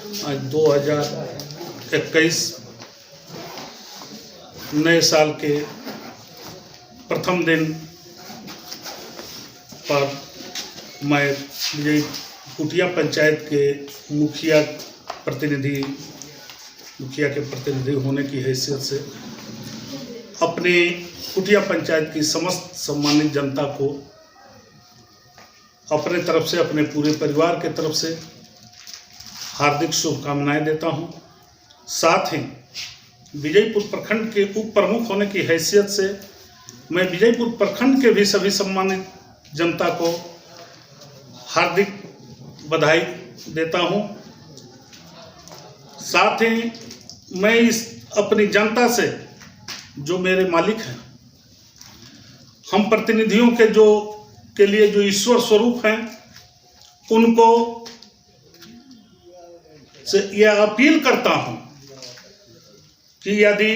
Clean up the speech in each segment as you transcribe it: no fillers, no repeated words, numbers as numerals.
आज 2021 नए साल के प्रथम दिन पर मैं विजय कुटिया पंचायत के मुखिया के प्रतिनिधि होने की हैसियत से अपने कुटिया पंचायत की समस्त सम्मानित जनता को अपने तरफ से, अपने पूरे परिवार के तरफ से हार्दिक शुभकामनाएं देता हूं। साथ ही विजयपुर प्रखंड के उप प्रमुख होने की हैसियत से मैं विजयपुर प्रखंड के भी सभी सम्मानित जनता को हार्दिक बधाई देता हूं। साथ ही मैं इस अपनी जनता से, जो मेरे मालिक हैं, हम प्रतिनिधियों के लिए जो ईश्वर स्वरूप हैं, उनको से यह अपील करता हूं कि यदि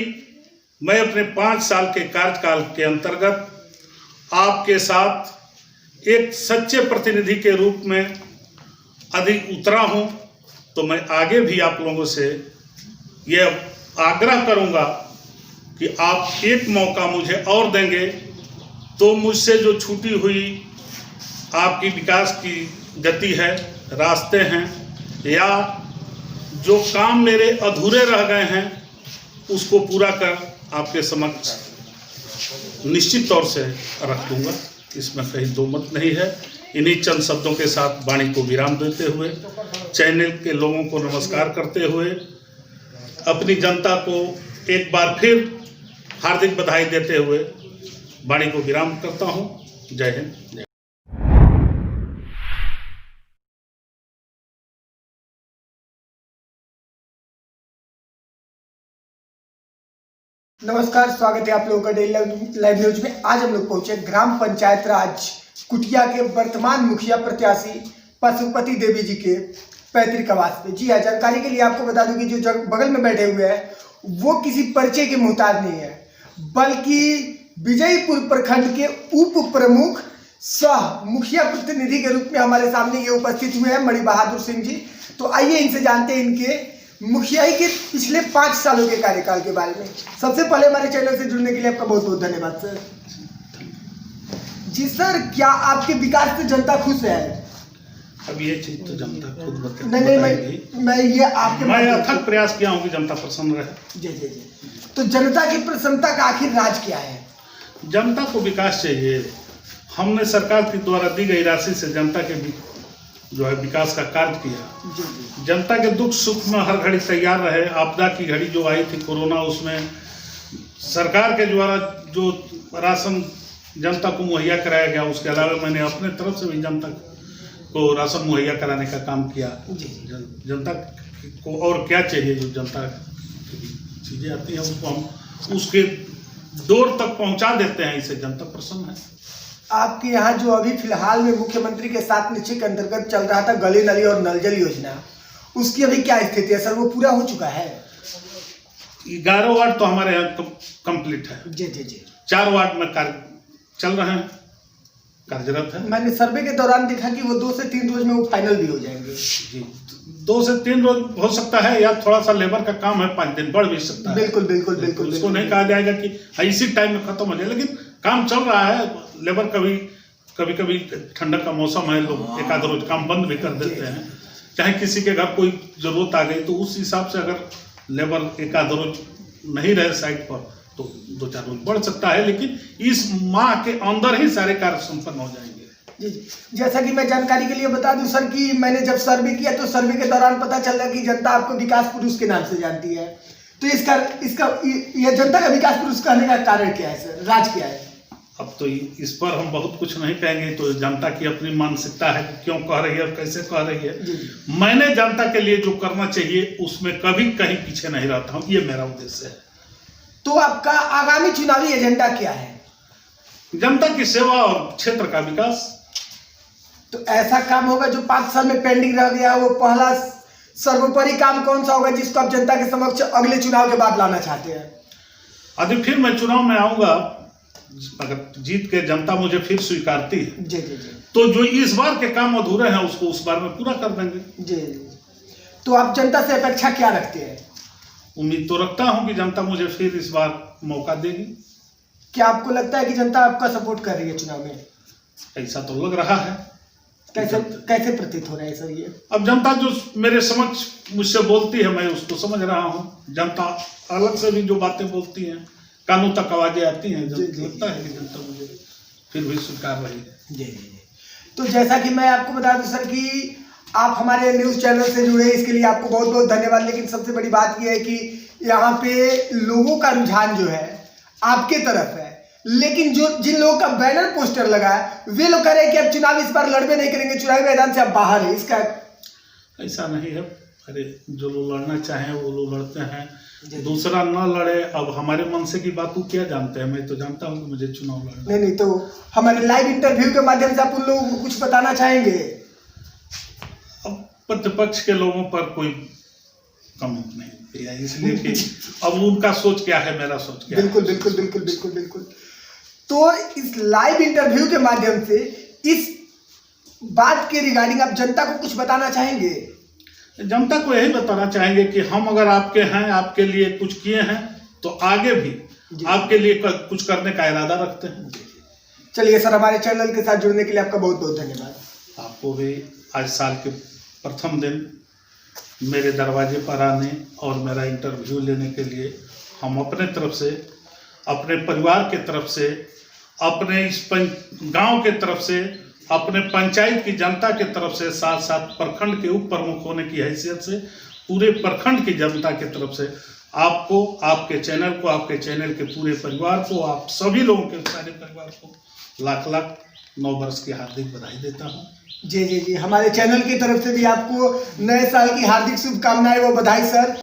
मैं अपने 5 साल के कार्यकाल के अंतर्गत आपके साथ एक सच्चे प्रतिनिधि के रूप में अधिक उतरा हूं, तो मैं आगे भी आप लोगों से यह आग्रह करूंगा कि आप एक मौका मुझे और देंगे तो मुझसे जो छूटी हुई आपकी विकास की गति है, रास्ते हैं, या जो काम मेरे अधूरे रह गए हैं, उसको पूरा कर आपके समक्ष निश्चित तौर से रख दूंगा। इसमें कहीं दो मत नहीं है। इन्हीं चंद शब्दों के साथ वाणी को विराम देते हुए, चैनल के लोगों को नमस्कार करते हुए, अपनी जनता को एक बार फिर हार्दिक बधाई देते हुए वाणी को विराम करता हूं। जय हिंद। नमस्कार, स्वागत है आप लोगों का डेली लाइव न्यूज में। आज हम लोग पहुंचे ग्राम पंचायत राज कुटिया के वर्तमान मुखिया प्रत्याशी पशुपति देवी जी के पैतृक आवास पे। जी हाँ, जानकारी के लिए आपको बता दूं कि जो बगल में बैठे हुए हैं वो किसी परिचय के मोहताज नहीं है, बल्कि विजयपुर प्रखंड के उप प्रमुख सह मुखिया प्रतिनिधि के रूप में हमारे सामने ये उपस्थित हुए हैं, मणि बहादुर सिंह जी। तो आइए इनसे जानते हैं इनके मुखियाई के पिछले 5 सालों के कार्यकाल के बारे में। सबसे पहले हमारे चैनल से जुड़ने के लिए आपका बहुत बहुत धन्यवाद सर। जी सर, क्या आपके विकास से जनता खुश है? अब ये चीज तो जनता खुद बताएगी। नहीं, मैं ये आपके मैं अथक प्रयास किया हूँ कि जनता प्रसन्न रहे। जी। तो जनता की प्रसन्नता का आखिर राज क्या है? जनता को विकास चाहिए। हमने सरकार के द्वारा दी गई राशि से जनता के जो है विकास का कार्य किया। जनता के दुख सुख में हर घड़ी तैयार रहे। आपदा की घड़ी जो आई थी कोरोना, उसमें सरकार के द्वारा जो राशन जनता को मुहैया कराया गया, उसके अलावा मैंने अपने तरफ से भी जनता को राशन मुहैया कराने का काम किया। जनता को और क्या चाहिए? जो जनता की चीज़ें आती हैं उसको हम उसके डोर तक पहुंचा देते हैं, इससे जनता प्रसन्न है। आपके यहाँ जो अभी फिलहाल में मुख्यमंत्री के 7 निश्चय के अंतर्गत चल रहा था गली नली और नल जल योजना, उसकी अभी क्या स्थिति है सर? वो पूरा हो चुका है? 11 वार्ड तो हमारे यहाँ कंप्लीट है। जी। 4 वार्ड में कार्य चल रहे हैं, कार्यरत है। मैंने सर्वे के दौरान देखा कि वो 2 से 3 रोज में वो फाइनल भी हो जाएंगे। जी, 2 से 3 रोज हो सकता है, या थोड़ा सा लेबर का काम है, 5 दिन बढ़ भी सकता है। बिल्कुल। उसको नहीं कहा जाएगा कि इसी टाइम में खत्म हो जाए, लेकिन काम चल रहा है। लेबर कभी ठंडक का मौसम है, लोग एक आध रोज काम बंद भी कर देते हैं। चाहे किसी के घर कोई जरूरत आ गई तो उस हिसाब से अगर लेबर एक आध रोज नहीं रहे साइट पर तो 2-4 रोज बढ़ सकता है, लेकिन इस माह के अंदर ही सारे कार्य संपन्न हो जाएंगे। जी, जैसा कि मैं जानकारी के लिए बता दूं सर कि मैंने जब सर्वे किया तो सर्वे के दौरान पता चला कि जनता आपको विकास पुरुष के नाम से जानती है। तो यह जनता का विकास पुरुष कहने का कारण क्या है सर? राज क्या है? अब तो इस पर हम बहुत कुछ नहीं कहेंगे, तो जनता की अपनी मानसिकता है कि क्यों कह रही है और कैसे कह रही है। मैंने जनता के लिए जो करना चाहिए उसमें कभी कहीं पीछे नहीं रहता हूँ, ये मेरा उद्देश्य है। तो आपका आगामी चुनावी एजेंडा क्या है? जनता की सेवा और क्षेत्र का विकास। तो ऐसा काम होगा जो 5 साल में पेंडिंग रह गया, वो पहला सर्वोपरि काम कौन सा होगा जिसको आप जनता के समक्ष अगले चुनाव के बाद लाना चाहते हैं? यदि फिर मैं चुनाव में आऊंगा, अगर जीत के जनता मुझे फिर स्वीकारती है, तो जो इस बार के काम अधूरे हैं उसको उस बार में पूरा कर देंगे। जी। तो आप जनता से अपेक्षा क्या रखते हैं? उम्मीद तो रखता हूं कि जनता मुझे फिर इस बार मौका देगी। क्या आपको लगता है कि जनता आपका सपोर्ट कर रही है चुनाव में? ऐसा तो लग रहा है। कैसे कैसे प्रतीत हो रहा है सर ये? अब जनता जो मेरे समक्ष मुझसे बोलती है मैं उसको समझ रहा हूँ। जनता अलग से भी जो बातें बोलती हैं, कानून तक आवाजें आती हैं, लगता है कि जनता मुझे फिर भी स्वीकार रही है। जी जी जी। तो जैसा कि मैं आपको बता दूं सर कि आप हमारे न्यूज़ चैनल से जुड़े, इसके लिए आपको बहुत बहुत धन्यवाद। लेकिन सबसे बड़ी बात यह है कि यहाँ पे लोगों का रुझान जो है आपके तरफ है, लेकिन जो जिन लोगों का बैनर पोस्टर लगा है वे लोग कह रहे हैं कि अब चुनाव इस बार लड़बे नहीं करेंगे, चुनावी मैदान से आप बाहर है। इसका ऐसा नहीं है। अरे जो लोग लड़ना चाहें वो लोग लड़ते हैं, दूसरा न लड़े। अब हमारे मन से की बात वो क्या जानते हैं? मैं तो जानता हूँ कि मुझे चुनाव लड़ना। नहीं, तो हमारे लाइव इंटरव्यू के माध्यम से आप उन लोगों को कुछ बताना चाहेंगे? अब प्रतिपक्ष के लोगों पर कोई कमेंट नहीं दिया, इसलिए कि अब उनका सोच क्या है, मेरा सोच क्या बिल्कुल है। बिल्कुल बिल्कुल बिल्कुल बिल्कुल। तो इस लाइव इंटरव्यू के माध्यम से इस बात के रिगार्डिंग आप जनता को कुछ बताना चाहेंगे? जनता को यही बताना चाहेंगे कि हम अगर आपके हैं, आपके लिए कुछ किए हैं, तो आगे भी आपके लिए कुछ करने का इरादा रखते हैं। चलिए सर, हमारे चैनल के साथ जुड़ने के लिए आपका बहुत बहुत धन्यवाद। आपको भी आज साल के प्रथम दिन मेरे दरवाजे पर आने और मेरा इंटरव्यू लेने के लिए हम अपने तरफ से, अपने परिवार के तरफ से, अपने इस गांव के तरफ से, अपने पंचायत की जनता के तरफ से, साथ साथ प्रखंड के उप प्रमुख होने की हैसियत से पूरे प्रखंड की जनता की तरफ से आपको, आपके चैनल को, आपके चैनल के पूरे परिवार को, आप सभी लोगों के सारे परिवार को लाख लाख नव वर्ष की हार्दिक बधाई देता हूँ। जी जी जी, हमारे चैनल की तरफ से भी आपको नए साल की हार्दिक शुभकामनाएं व बधाई सर।